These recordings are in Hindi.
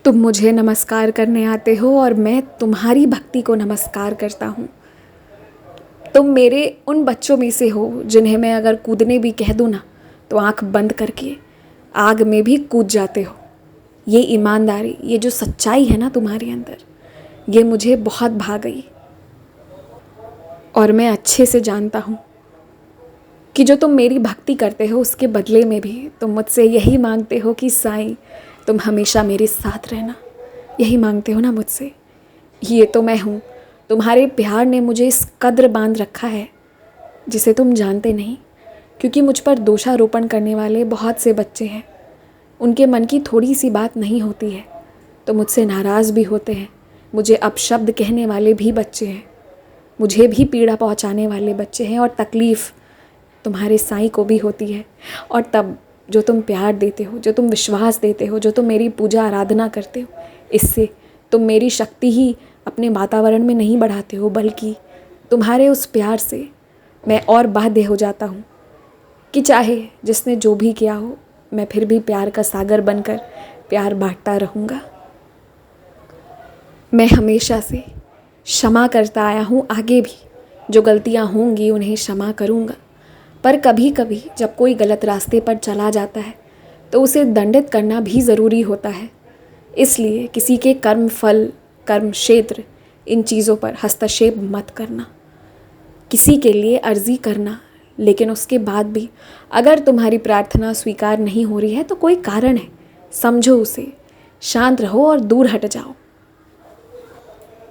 तुम मुझे नमस्कार करने आते हो और मैं तुम्हारी भक्ति को नमस्कार करता हूँ। तुम मेरे उन बच्चों में से हो जिन्हें मैं अगर कूदने भी कह दूँ ना तो आंख बंद करके आग में भी कूद जाते हो। ये ईमानदारी, ये जो सच्चाई है ना तुम्हारे अंदर, ये मुझे बहुत भा गई। और मैं अच्छे से जानता हूँ कि जो तुम मेरी भक्ति करते हो उसके बदले में भी तुम मुझसे यही मांगते हो कि साईं तुम हमेशा मेरे साथ रहना। यही मांगते हो ना मुझसे। ये तो मैं हूँ। तुम्हारे प्यार ने मुझे इस कद्र बांध रखा है जिसे तुम जानते नहीं, क्योंकि मुझ पर दोषारोपण करने वाले बहुत से बच्चे हैं। उनके मन की थोड़ी सी बात नहीं होती है तो मुझसे नाराज़ भी होते हैं। मुझे अपशब्द कहने वाले भी बच्चे हैं, मुझे भी पीड़ा पहुंचाने वाले बच्चे हैं। और तकलीफ़ तुम्हारे साईं को भी होती है। और तब जो तुम प्यार देते हो, जो तुम विश्वास देते हो, जो तुम मेरी पूजा आराधना करते हो, इससे तुम मेरी शक्ति ही अपने वातावरण में नहीं बढ़ाते हो, बल्कि तुम्हारे उस प्यार से मैं और बाध्य हो जाता हूँ कि चाहे जिसने जो भी किया हो, मैं फिर भी प्यार का सागर बनकर प्यार बांटता रहूँगा। मैं हमेशा से क्षमा करता आया हूँ, आगे भी जो गलतियाँ होंगी उन्हें क्षमा करूँगा। पर कभी कभी जब कोई गलत रास्ते पर चला जाता है तो उसे दंडित करना भी ज़रूरी होता है। इसलिए किसी के कर्म फल, कर्म क्षेत्र, इन चीज़ों पर हस्तक्षेप मत करना। किसी के लिए अर्जी करना, लेकिन उसके बाद भी अगर तुम्हारी प्रार्थना स्वीकार नहीं हो रही है तो कोई कारण है, समझो उसे, शांत रहो और दूर हट जाओ।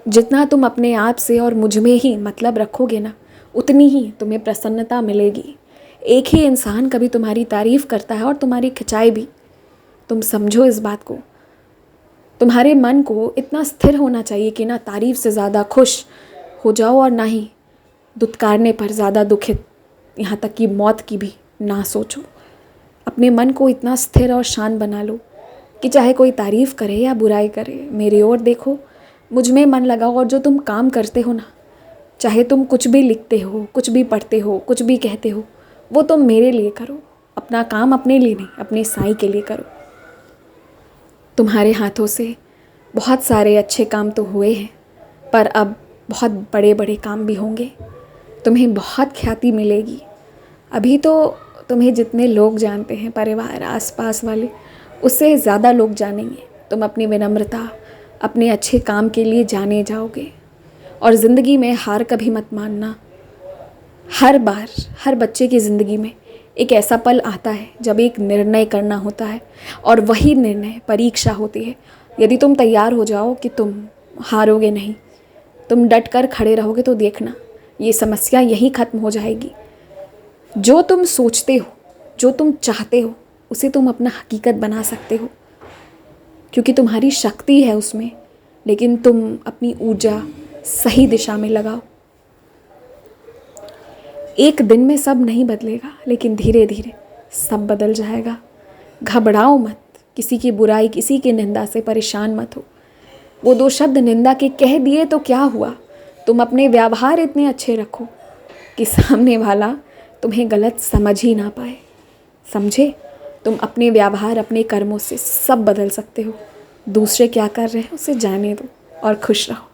जितना तुम अपने आप से और मुझ में ही मतलब रखोगे ना, उतनी ही तुम्हें प्रसन्नता मिलेगी। एक ही इंसान कभी तुम्हारी तारीफ़ करता है और तुम्हारी खिंचाई भी। तुम समझो इस बात को। तुम्हारे मन को इतना स्थिर होना चाहिए कि ना तारीफ़ से ज़्यादा खुश हो जाओ और ना ही दुत्कारने पर ज़्यादा दुखित, यहाँ तक कि मौत की भी ना सोचो। अपने मन को इतना स्थिर और शांत बना लो कि चाहे कोई तारीफ़ करे या बुराई करे, मेरी ओर देखो, मुझ में मन लगाओ। और जो तुम काम करते हो ना, चाहे तुम कुछ भी लिखते हो, कुछ भी पढ़ते हो, कुछ भी कहते हो, वो तुम मेरे लिए करो। अपना काम अपने लिए नहीं, अपने साईं के लिए करो। तुम्हारे हाथों से बहुत सारे अच्छे काम तो हुए हैं, पर अब बहुत बड़े बड़े काम भी होंगे। तुम्हें बहुत ख्याति मिलेगी। अभी तो तुम्हें जितने लोग जानते हैं, परिवार, आसपास वाले, उससे ज़्यादा लोग जानेंगे। तुम अपनी विनम्रता, अपने अच्छे काम के लिए जाने जाओगे। और ज़िंदगी में हार कभी मत मानना। हर बार, हर बच्चे की ज़िंदगी में एक ऐसा पल आता है जब एक निर्णय करना होता है, और वही निर्णय परीक्षा होती है। यदि तुम तैयार हो जाओ कि तुम हारोगे नहीं, तुम डट कर खड़े रहोगे, तो देखना ये समस्या यहीं ख़त्म हो जाएगी। जो तुम सोचते हो, जो तुम चाहते हो, उसे तुम अपना हकीकत बना सकते हो, क्योंकि तुम्हारी शक्ति है उसमें। लेकिन तुम अपनी ऊर्जा सही दिशा में लगाओ। एक दिन में सब नहीं बदलेगा, लेकिन धीरे धीरे सब बदल जाएगा। घबराओ मत, किसी की बुराई, किसी की निंदा से परेशान मत हो। वो दो शब्द निंदा के कह दिए तो क्या हुआ? तुम अपने व्यवहार इतने अच्छे रखो कि सामने वाला तुम्हें गलत समझ ही ना पाए। समझे? तुम अपने व्यवहार, अपने कर्मों से सब बदल सकते हो। दूसरे क्या कर रहे हैं उसे जाने दो और खुश रहो।